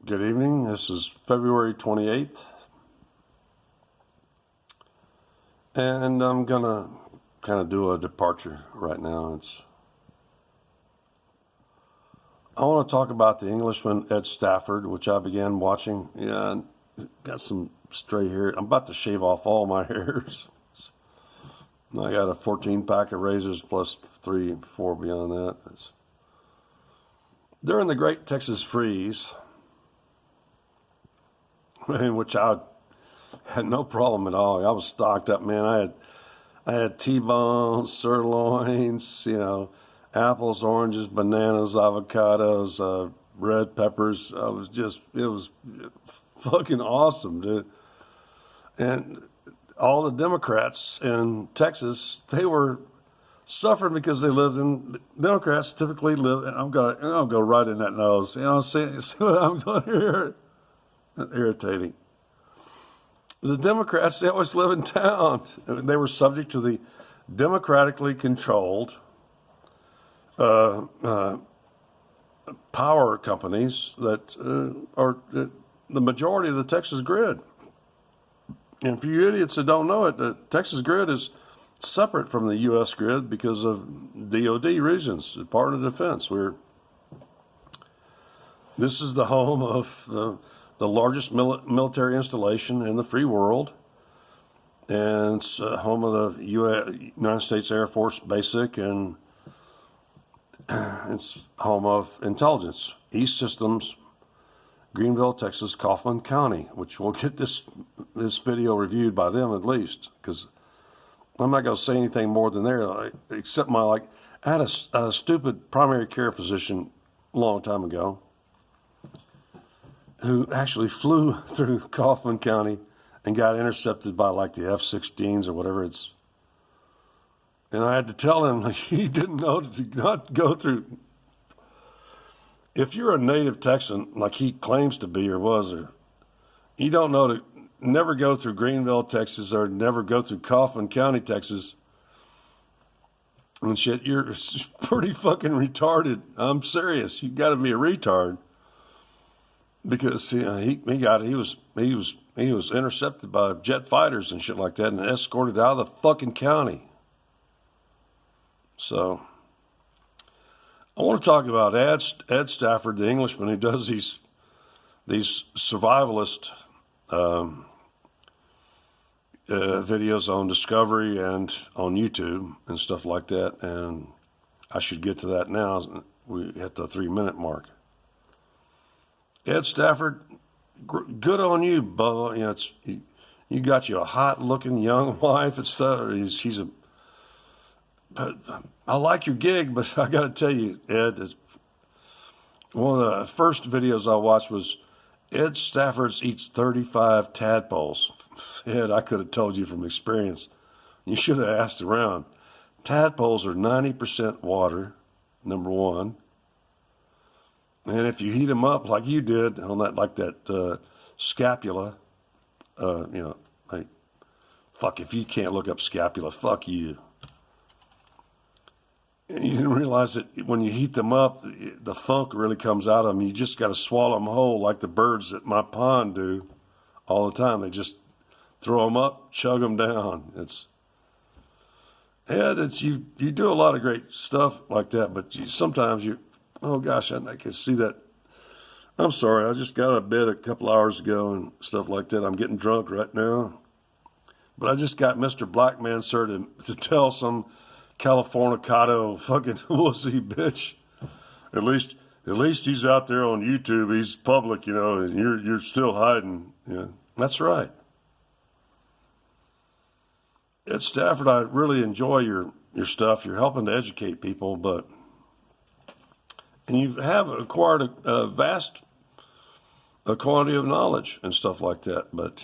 Good evening. This is February 28th. And I'm going to kind of do a departure right now. I want to talk about the Englishman Ed Stafford, which I began watching. Yeah, got some stray hair. I'm about to shave off all my hairs. I got a 14-pack of razors plus 3, 4 beyond that. During the Great Texas Freeze, in which I had no problem at all. I was stocked up, man. I had T-bones, sirloins, apples, oranges, bananas, avocados, red peppers. It was fucking awesome, dude. And all the Democrats in Texas, they were suffering because they lived in, Democrats typically live, and I'll go right in that nose. See what I'm doing here? Irritating. The Democrats, they always live in town. They were subject to the democratically controlled power companies that are the majority of the Texas grid. And for you idiots that don't know it, the Texas grid is separate from the U.S. grid because of DOD reasons, Department of Defense. This is the home of the largest military installation in the free world, and it's home of the United States Air Force Basic, and it's home of intelligence, East Systems, Greenville, Texas, Kaufman County, which we'll get this video reviewed by them at least, because I'm not going to say anything more than there, except I had a stupid primary care physician a long time ago who actually flew through Kaufman County and got intercepted by the F-16s or whatever it's. And I had to tell him he didn't know to not go through. If you're a native Texan, like he claims to be or was, or you don't know to never go through Greenville, Texas, or never go through Kaufman County, Texas, and shit, you're pretty fucking retarded. I'm serious. You got to be a retard. Because he was intercepted by jet fighters and shit like that and escorted out of the fucking county. So I want to talk about Ed Stafford, the Englishman who does these survivalist videos on Discovery and on YouTube and stuff like that. And I should get to that now. We hit the 3-minute mark. Ed Stafford, good on you, Bubba. You got you a hot-looking young wife and stuff. I like your gig, but I got to tell you, Ed, one of the first videos I watched was Ed Stafford eats 35 tadpoles. Ed, I could have told you from experience. You should have asked around. Tadpoles are 90% water, number one. And if you heat them up like you did on that, scapula, fuck, if you can't look up scapula, fuck you. And you didn't realize that when you heat them up, the funk really comes out of them. You just got to swallow them whole like the birds at my pond do all the time. They just throw them up, chug them down. You do a lot of great stuff like that, but sometimes oh gosh, I can see that. I'm sorry, I just got out of bed a couple hours ago and stuff like that. I'm getting drunk right now. But I just got Mr. Blackman, sir, to tell some Californicado fucking wussy bitch. At least he's out there on YouTube. He's public, and you're still hiding. Yeah, that's right. Ed Stafford, I really enjoy your stuff. You're helping to educate people, and you have acquired a vast quantity of knowledge and stuff like that. But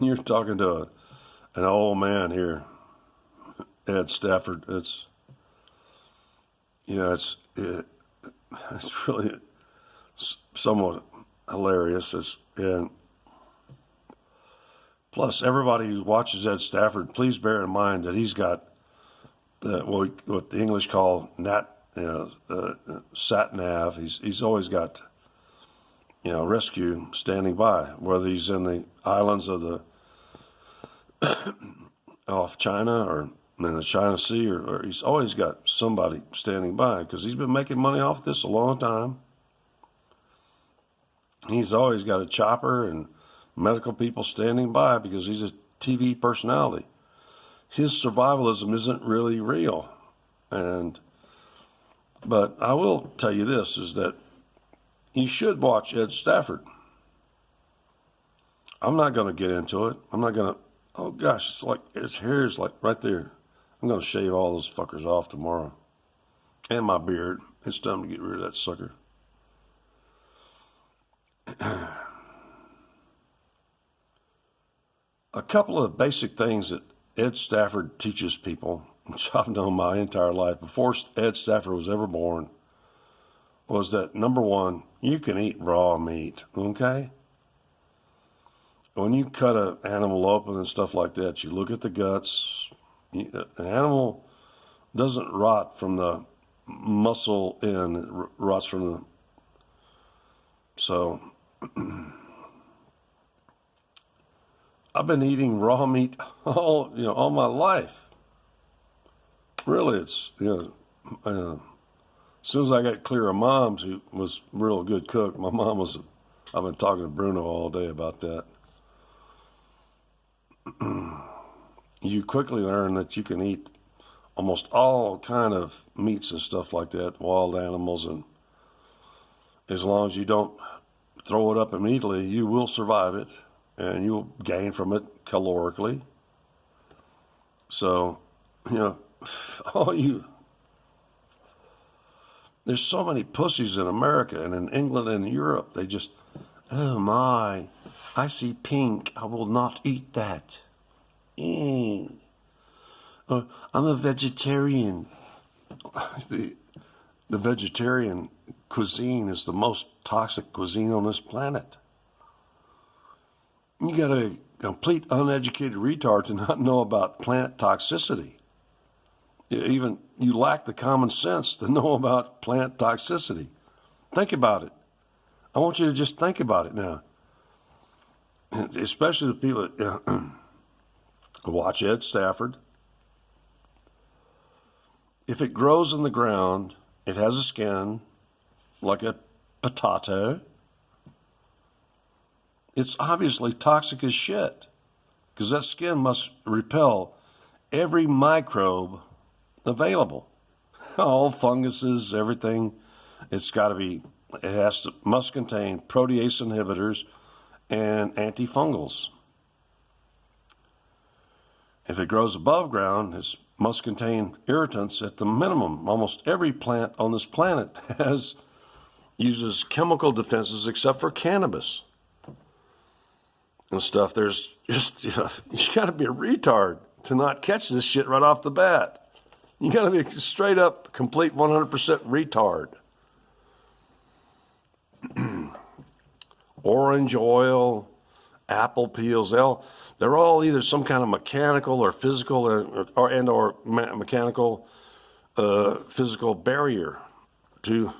you're talking to an old man here, Ed Stafford. It's really somewhat hilarious. And plus, everybody who watches Ed Stafford, please bear in mind that he's got what the English call sat nav. He's always got rescue standing by, whether he's in the islands of the off China or in the China Sea, or he's always got somebody standing by because he's been making money off this a long time. He's always got a chopper and medical people standing by because he's a TV personality. His survivalism isn't really real. But I will tell you this, is that you should watch Ed Stafford. I'm not going to get into it. I'm not going to, oh gosh, it's like, his hair is like right there. I'm going to shave all those fuckers off tomorrow. And my beard. It's time to get rid of that sucker. A couple of basic things that Ed Stafford teaches people, which I've known my entire life before Ed Stafford was ever born, was that, number one, you can eat raw meat, okay? When you cut an animal open and stuff like that, you look at the guts. An animal doesn't rot from the muscle in, it rots from the... So, I've been eating raw meat all my life. Really, it's, as soon as I got clear of Mom's, who was a real good cook, my mom was, I've been talking to Bruno all day about that. You quickly learn that you can eat almost all kind of meats and stuff like that, wild animals, and as long as you don't throw it up immediately, you will survive it, and you'll gain from it calorically. So, there's so many pussies in America and in England and Europe. They just, oh my, I see pink, I will not eat that. I'm a vegetarian. The vegetarian cuisine is the most toxic cuisine on this planet. You got a complete uneducated retard to not know about plant toxicity. Even you lack the common sense to know about plant toxicity. Think about it. I want you to just think about it now. Especially the people that watch Ed Stafford. If it grows in the ground, it has a skin like a potato. It's obviously toxic as shit because that skin must repel every microbe available. All funguses, everything. Must contain protease inhibitors and antifungals. If it grows above ground, it must contain irritants at the minimum. Almost every plant on this planet uses chemical defenses except for cannabis and stuff. There's just, you got to be a retard to not catch this shit right off the bat. You got to be a straight up, complete 100% retard. Orange oil, apple peels, they're all either some kind of mechanical or physical or mechanical physical barrier to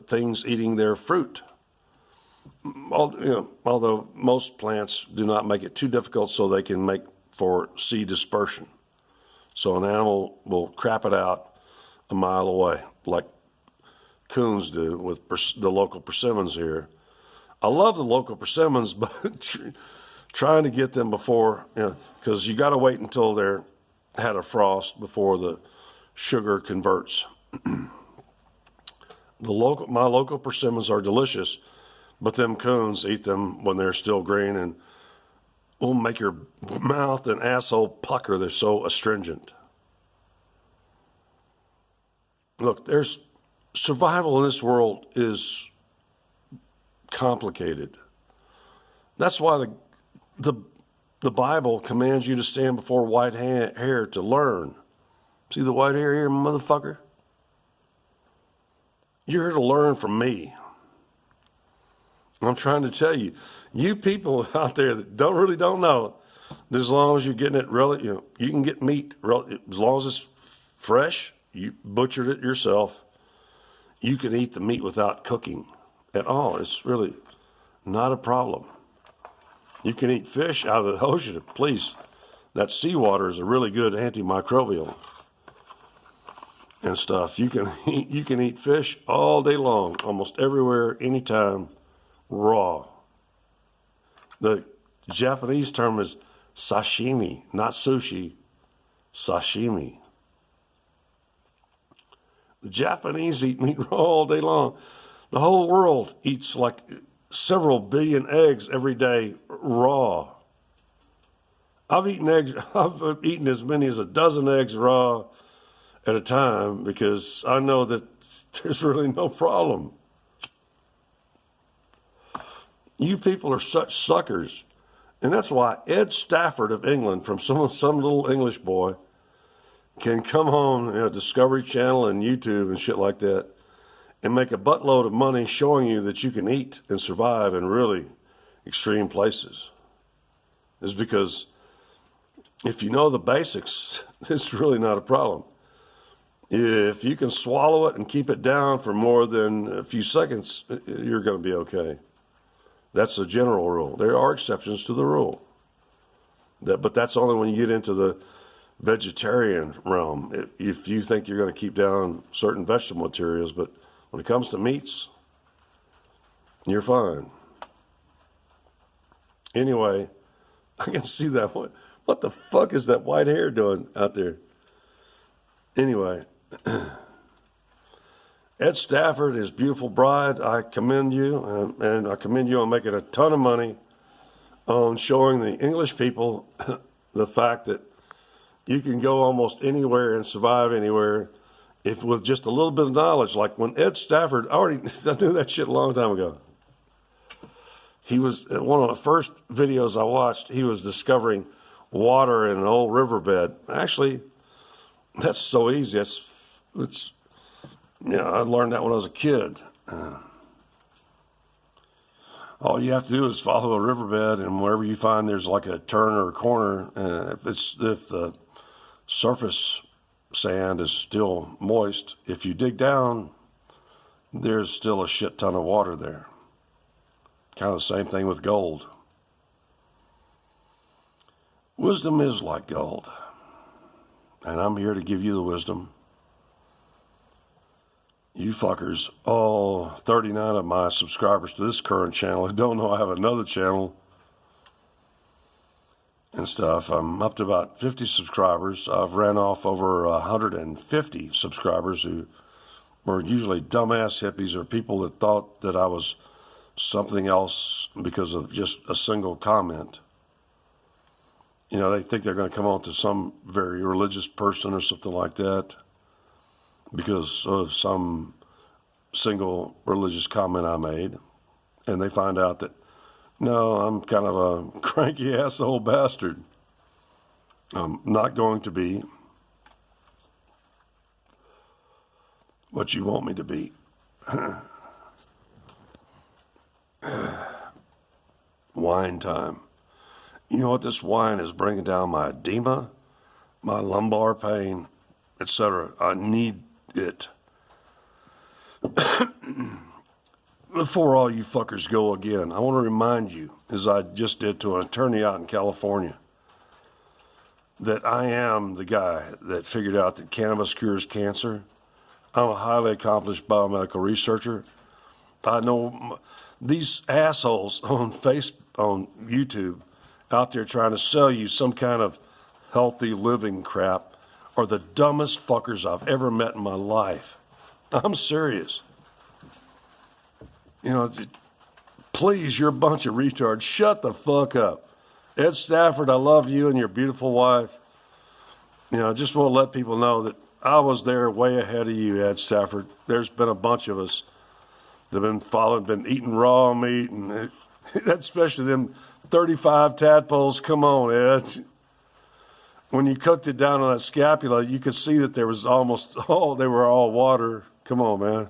things eating their fruit. Although most plants do not make it too difficult so they can make for seed dispersion. So an animal will crap it out a mile away, like coons do with the local persimmons here. I love the local persimmons, but trying to get them before, because you got to wait until they're had a frost before the sugar converts. My local persimmons are delicious, but them coons eat them when they're still green and will make your mouth and asshole pucker. They're so astringent. Look, survival in this world is complicated. That's why the Bible commands you to stand before white hair to learn. See the white hair here, motherfucker? You're here to learn from me. I'm trying to tell you, you people out there that don't know, that as long as you're getting it really, you can get meat as long as it's fresh. You butchered it yourself. You can eat the meat without cooking. at all. It's really not a problem. You can eat fish out of the ocean, please. That seawater is a really good antimicrobial and stuff. You can eat fish all day long, almost everywhere, anytime, raw. The Japanese term is sashimi, not sushi, sashimi. The Japanese eat meat raw all day long. The whole world eats like several billion eggs every day raw. I've eaten as many as a dozen eggs raw at a time because I know that there's really no problem. You people are such suckers. And that's why Ed Stafford of England, from some little English boy, can come on Discovery Channel and YouTube and shit like that and make a buttload of money showing you that you can eat and survive in really extreme places. It's because if you know the basics, it's really not a problem. If you can swallow it and keep it down for more than a few seconds, you're going to be okay. That's the general rule. There are exceptions to the rule. But that's only when you get into the vegetarian realm. If you think you're going to keep down certain vegetable materials, but when it comes to meats, you're fine. Anyway, I can see that one. What the fuck is that white hair doing out there? Anyway, Ed Stafford, his beautiful bride, I commend you, and I commend you on making a ton of money on showing the English people the fact that you can go almost anywhere and survive anywhere if with just a little bit of knowledge. Like when Ed Stafford, I knew that shit a long time ago. He was, one of the first videos I watched, he was discovering water in an old riverbed. Actually, that's so easy. I learned that when I was a kid. All you have to do is follow a riverbed, and wherever you find there's like a turn or a corner, if the surface sand is still moist, if you dig down, there's still a shit ton of water there. Kind of the same thing with gold. Wisdom is like gold, and I'm here to give you the wisdom. You fuckers, all 39 of my subscribers to this current channel, don't know I have another channel and stuff. I'm up to about 50 subscribers. I've ran off over 150 subscribers who were usually dumbass hippies or people that thought that I was something else because of just a single comment. You know, they think they're going to come on to some very religious person or something like that because of some single religious comment I made. And they find out that, no, I'm kind of a cranky asshole bastard. I'm not going to be what you want me to be. Wine time. You know what? This wine is bringing down my edema, my lumbar pain, etc. I need it. Before all you fuckers go again, I want to remind you, as I just did to an attorney out in California, that I am the guy that figured out that cannabis cures cancer. I'm a highly accomplished biomedical researcher. I know these assholes on YouTube out there trying to sell you some kind of healthy living crap are the dumbest fuckers I've ever met in my life. I'm serious. You know, please, you're a bunch of retards. Shut the fuck up. Ed Stafford, I love you and your beautiful wife. You know, I just want to let people know that I was there way ahead of you, Ed Stafford. There's been a bunch of us that have been eating raw meat, and especially them 35 tadpoles. Come on, Ed. When you cooked it down on that scapula, you could see that there was they were all water. Come on, man.